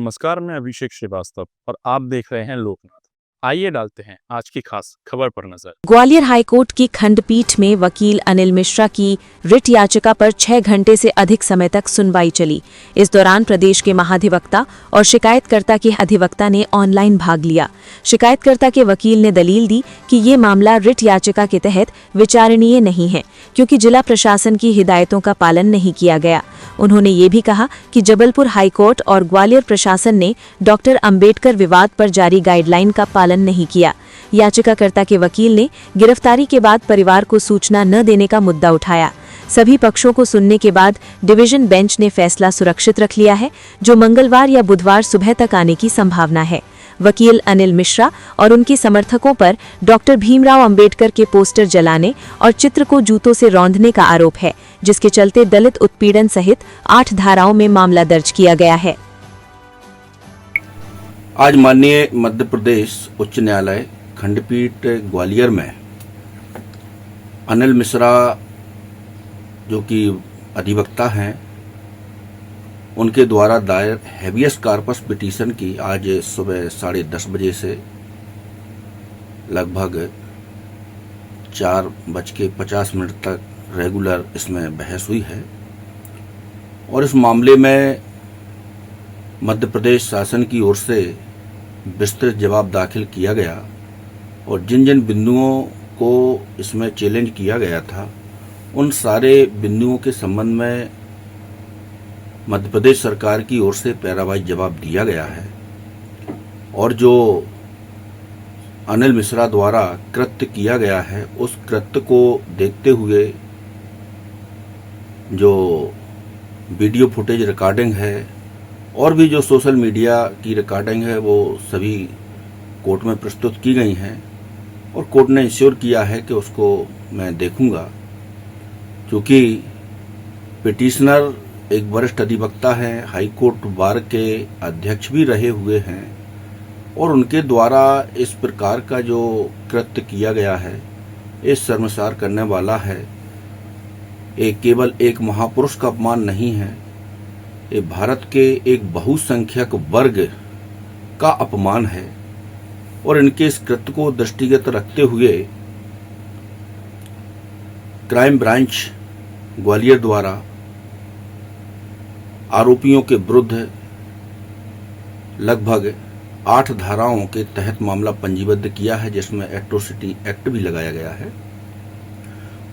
नमस्कार, मैं अभिषेक श्रीवास्तव और आप देख रहे हैं लोकनाथ। आइए डालते हैं आज की खास खबर पर नजर। ग्वालियर हाईकोर्ट की खंडपीठ में वकील अनिल मिश्रा की रिट याचिका पर 6 घंटे से अधिक समय तक सुनवाई चली। इस दौरान प्रदेश के महाधिवक्ता और शिकायतकर्ता के अधिवक्ता ने ऑनलाइन भाग लिया। शिकायतकर्ता के वकील ने दलील दी कि ये मामला रिट याचिका के तहत विचारणीय नहीं है, क्योंकि जिला प्रशासन की हिदायतों का पालन नहीं किया गया। उन्होंने ये भी कहा कि जबलपुर हाईकोर्ट और ग्वालियर प्रशासन ने डॉक्टर अंबेडकर विवाद पर जारी गाइडलाइन का पालन नहीं किया। याचिकाकर्ता के वकील ने गिरफ्तारी के बाद परिवार को सूचना न देने का मुद्दा उठाया। सभी पक्षों को सुनने के बाद डिवीजन बेंच ने फैसला सुरक्षित रख लिया है, जो मंगलवार या बुधवार सुबह तक आने की संभावना है। वकील अनिल मिश्रा और उनके समर्थकों पर डॉक्टर भीमराव अंबेडकर के पोस्टर जलाने और चित्र को जूतों से रौंदने का आरोप है, जिसके चलते दलित उत्पीड़न सहित 8 धाराओं में मामला दर्ज किया गया है। आज माननीय मध्य प्रदेश उच्च न्यायालय खंडपीठ ग्वालियर में अनिल मिश्रा, जो कि अधिवक्ता हैं, उनके द्वारा दायर हैबियस कॉर्पस पिटीशन की आज सुबह 10:30 बजे से लगभग 4:50 तक रेगुलर इसमें बहस हुई है और इस मामले में मध्य प्रदेश शासन की ओर से विस्तृत जवाब दाखिल किया गया और जिन जिन बिंदुओं को इसमें चैलेंज किया गया था, उन सारे बिंदुओं के संबंध में मध्य प्रदेश सरकार की ओर से पैरावाइज जवाब दिया गया है और जो अनिल मिश्रा द्वारा कृत्य किया गया है, उस कृत्य को देखते हुए जो वीडियो फुटेज रिकॉर्डिंग है और भी जो सोशल मीडिया की रिकॉर्डिंग है, वो सभी कोर्ट में प्रस्तुत की गई हैं और कोर्ट ने इंश्योर किया है कि उसको मैं देखूंगा, क्योंकि पिटिशनर एक वरिष्ठ अधिवक्ता हैं, हाईकोर्ट बार के अध्यक्ष भी रहे हुए हैं और उनके द्वारा इस प्रकार का जो कृत्य किया गया है, इस शर्मसार करने वाला है। ये केवल एक महापुरुष का अपमान नहीं है, ये भारत के एक बहुसंख्यक वर्ग का अपमान है और इनके इस कृत्य को दृष्टिगत रखते हुए क्राइम ब्रांच ग्वालियर द्वारा आरोपियों के विरुद्ध लगभग 8 धाराओं के तहत मामला पंजीबद्ध किया है, जिसमें एट्रोसिटी एक्ट भी लगाया गया है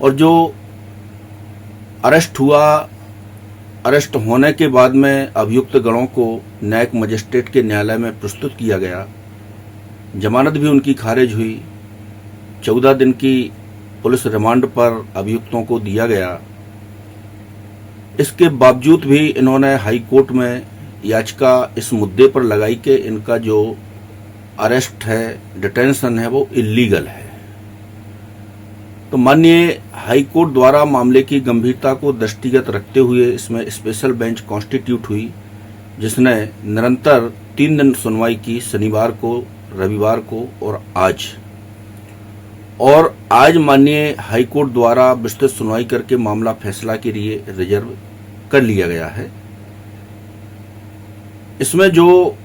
और जो अरेस्ट हुआ, अरेस्ट होने के बाद में अभियुक्त गणों को न्यायिक मजिस्ट्रेट के न्यायालय में प्रस्तुत किया गया। जमानत भी उनकी खारिज हुई। 14 दिन की पुलिस रिमांड पर अभियुक्तों को दिया गया। इसके बावजूद भी इन्होंने हाई कोर्ट में याचिका इस मुद्दे पर लगाई कि इनका जो अरेस्ट है, डिटेंशन है, वो इल्लीगल है। तो माननीय हाई कोर्ट द्वारा मामले की गंभीरता को दृष्टिगत रखते हुए इसमें स्पेशल बेंच कॉन्स्टिट्यूट हुई, जिसने निरंतर 3 दिन सुनवाई की, शनिवार को, रविवार को और आज। और आज माननीय हाई कोर्ट द्वारा विस्तृत सुनवाई करके मामला फैसला के लिए रिजर्व कर लिया गया है। इसमें जो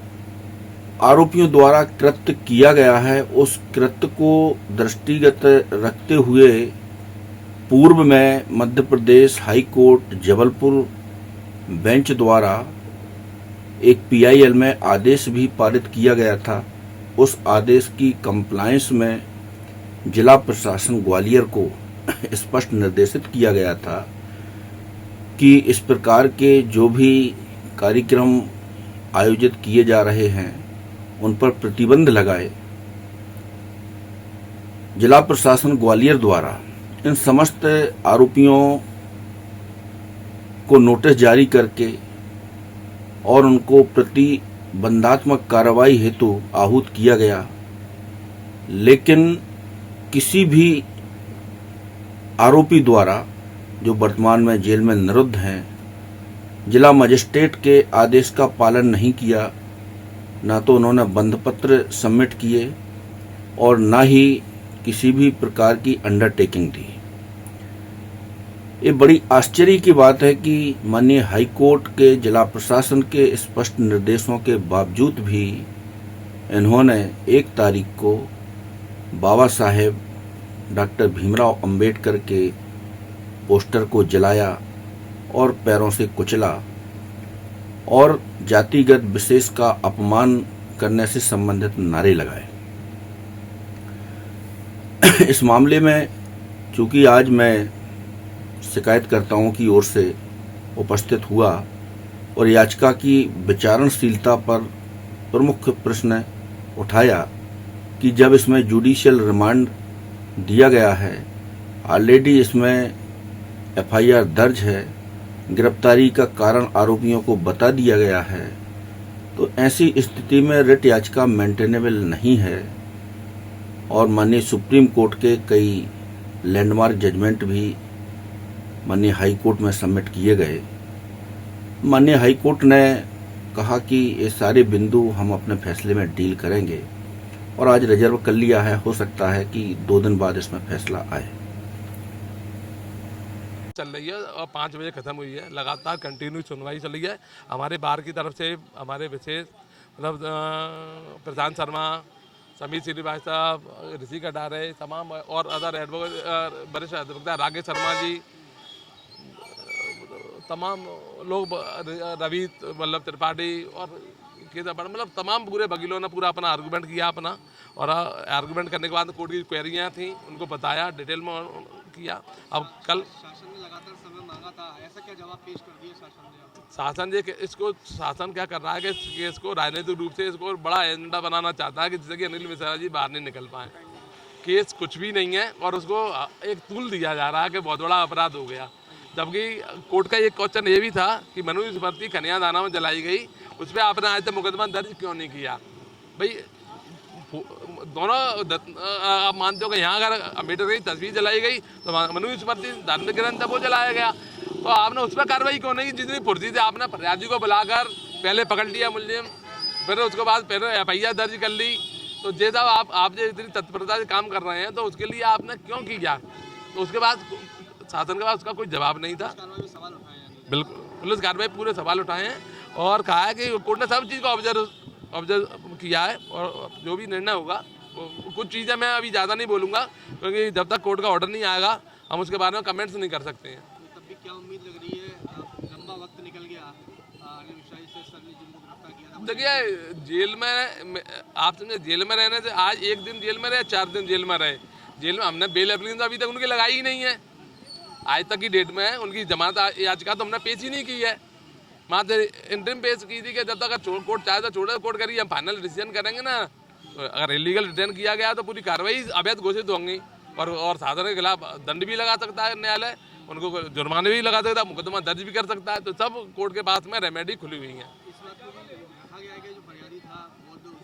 आरोपियों द्वारा कृत्य किया गया है, उस कृत्य को दृष्टिगत रखते हुए पूर्व में Madhya Pradesh high court Jabalpur bench द्वारा एक PIL में आदेश भी पारित किया गया था। उस आदेश की कंप्लायंस में जिला प्रशासन ग्वालियर को स्पष्ट निर्देशित किया गया था कि इस प्रकार के जो भी कार्यक्रम आयोजित किए जा रहे हैं, उन पर प्रतिबंध लगाए। जिला प्रशासन ग्वालियर द्वारा इन समस्त आरोपियों को नोटिस जारी करके और उनको प्रतिबंधात्मक कार्रवाई हेतु आहूत किया गया, लेकिन किसी भी आरोपी द्वारा, जो वर्तमान में जेल में निरुद्ध हैं, जिला मजिस्ट्रेट के आदेश का पालन नहीं किया। ना तो उन्होंने बंधपत्र सबमिट किए और ना ही किसी भी प्रकार की अंडरटेकिंग दी। ये बड़ी आश्चर्य की बात है कि माननीय हाई कोर्ट के जिला प्रशासन के स्पष्ट निर्देशों के बावजूद भी इन्होंने 1 तारीख को बाबा साहेब डॉक्टर भीमराव अंबेडकर के पोस्टर को जलाया और पैरों से कुचला और जातिगत विशेष का अपमान करने से संबंधित नारे लगाए। इस मामले में चूंकि आज मैं शिकायतकर्ताओं की ओर से उपस्थित हुआ और याचिका की विचारणशीलता पर प्रमुख प्रश्न उठाया कि जब इसमें जुडिशियल रिमांड दिया गया है, ऑलरेडी इसमें एफआईआर दर्ज है, गिरफ्तारी का कारण आरोपियों को बता दिया गया है, तो ऐसी स्थिति में रिट याचिका मेंटेनेबल नहीं है और माननीय सुप्रीम कोर्ट के कई लैंडमार्क जजमेंट भी माननीय हाई कोर्ट में सबमिट किए गए। माननीय हाई कोर्ट ने कहा कि ये सारे बिंदु हम अपने फैसले में डील करेंगे और आज रिजर्व कर लिया है। हो सकता है कि 2 दिन बाद इसमें फैसला आए। चल रही है और 5 बजे खत्म हुई है। लगातार कंटिन्यू सुनवाई चल रही है। हमारे बार की तरफ से हमारे विशेष मतलब प्रशांत शर्मा, समीर श्रीवास्तव, ऋषि कटारे, तमाम और अदर एडवोकेट वरिष्ठ अधिवक्ता राकेश शर्मा जी, तमाम लोग, रवि वल्लभ त्रिपाठी और मतलब तमाम पूरे वकीलों ने पूरा अपना आर्गूमेंट किया अपना, और आर्गूमेंट करने के बाद कोर्ट की क्वेरियाँ थी उनको बताया, डिटेल में किया। अब कल शासन ने लगातार समय मांगा था, ऐसा क्या जवाब पेश कर दिया शासन ने? शासन क्या कर रहा है कि इस केस को राजनीतिक रूप से इसको बड़ा एजेंडा बनाना चाहता है कि जिससे कि अनिल मिश्रा जी बाहर नहीं निकल पाए। केस कुछ भी नहीं है और उसको एक तूल दिया जा रहा है कि बहुत बड़ा अपराध हो गया, जबकि कोर्ट का एक क्वेश्चन ये भी था कि मनुस्मृति कन्या दाना में जलाई गई, उस पर आपने आज तक मुकदमा दर्ज क्यों नहीं किया? भाई दोनों आप मानते हो कि यहाँ अगर अम्बेडकर की तस्वीर जलाई गई तो मनुस्मृति धार्मिक ग्रंथ है वो जलाया गया, तो आपने उस पर कार्रवाई क्यों नहीं की? जितनी फुर्ती से आपने फरियादी को बुलाकर पहले पकड़ लिया मुलजिम, फिर उसके बाद फिर एफआईआर दर्ज कर ली, तो जैसा आप जो इतनी तत्परता से काम कर रहे हैं तो उसके लिए आपने क्यों किया? तो उसके बाद शासन के पास उसका कोई जवाब नहीं था। बिल्कुल पुलिस कार्रवाई पूरे सवाल उठाए हैं और कहा है कि कोर्ट ने सब चीज़ को ऑब्जर्व किया है और जो भी निर्णय होगा कुछ चीज़ें मैं अभी ज़्यादा नहीं बोलूँगा क्योंकि जब तक कोर्ट का ऑर्डर नहीं आएगा हम उसके बारे में कमेंट्स नहीं कर सकते हैं। तब भी क्या उम्मीद लग रही है? लंबा वक्त निकल गया, अनिल मिश्रा जी से सर ने जिनको गिरफ्तार किया था। देखिए जेल में आप समझे, जेल में रहने से आज 1 दिन जेल में रहे, 4 दिन जेल में रहे, जेल में हमने बेल एप्लीकेशन अभी तक उनकी लगाई ही नहीं है। आज तक की डेट में उनकी जमानत याचिका तो हमने पेश ही नहीं की है, मात्र इंटरिम पेश की थी कि जब तक कोर्ट चाहे तो छोड़े, कोर्ट करिए, हम फाइनल डिसीजन करेंगे ना। तो अगर इलीगल रिटर्न किया गया तो पूरी कार्रवाई अवैध घोषित होंगी और शासन के खिलाफ दंड भी लगा सकता है न्यायालय, उनको जुर्माने भी लगा सकता है, मुकदमा दर्ज भी कर सकता है। तो सब कोर्ट के पास में रेमेडी खुली हुई है। इस बात को भी रखा गया है कि जो फरियादी था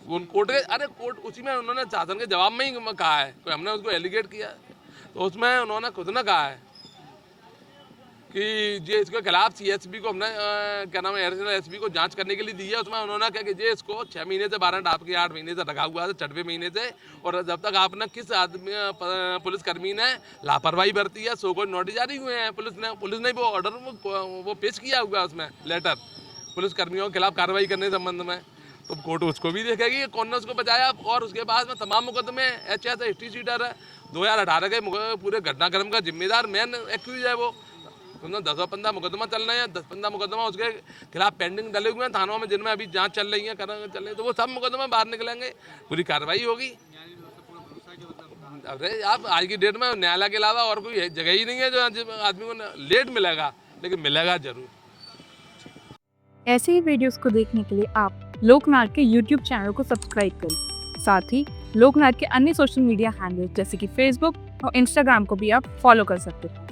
उन कोर्ट के कोर्ट उसी में उन्होंने शासन के जवाब में ही कहा है, कोई हमने उसको एलिगेट किया तो उसमें उन्होंने खुद ने कहा है कि जे इसके खिलाफ सीएसपी को हमने क्या नाम है एडिशनल एसपी को जांच करने के लिए दी है। उसमें उन्होंने कहा कि जे इसको 6 महीने से 12 आपके 8 महीने से रखा हुआ है, 6वें महीने से, और जब तक आपने किस आदमी पुलिसकर्मी ने लापरवाही बरती है, सो कोई नोटिस जारी हुए हैं पुलिस ने वो ऑर्डर वो पेश किया हुआ है उसमें लेटर पुलिसकर्मियों के खिलाफ कार्रवाई करने के संबंध में, तो कोर्ट उसको भी देखेगी कौन ने उसको बचाया। और उसके बाद में तमाम मुकदमे HS हिस्ट्री शीटर है 2018 के पूरे घटनाक्रम का जिम्मेदार मेन एक्यूज है वो, 10-15 मुकदमा चल रहे हैं, 10-15 मुकदमा उसके खिलाफ पेंडिंग डले हुए हैं थानों में जिनमें अभी जांच चल रही है चल रही है, तो वो सब मुकदमे बाहर निकलेंगे, पूरी कार्रवाई होगी। अरे आप आज की डेट में न्यायालय के अलावा और कोई जगह ही नहीं है जो आदमी को लेट मिलेगा, लेकिन मिलेगा जरूर। ऐसे ही वीडियोस को देखने के लिए आप लोकनाथ के YouTube चैनल को सब्सक्राइब करें। साथ ही लोकनाथ के अन्य सोशल मीडिया हैंडल्स जैसे कि फेसबुक और इंस्टाग्राम को भी आप फॉलो कर सकते हैं।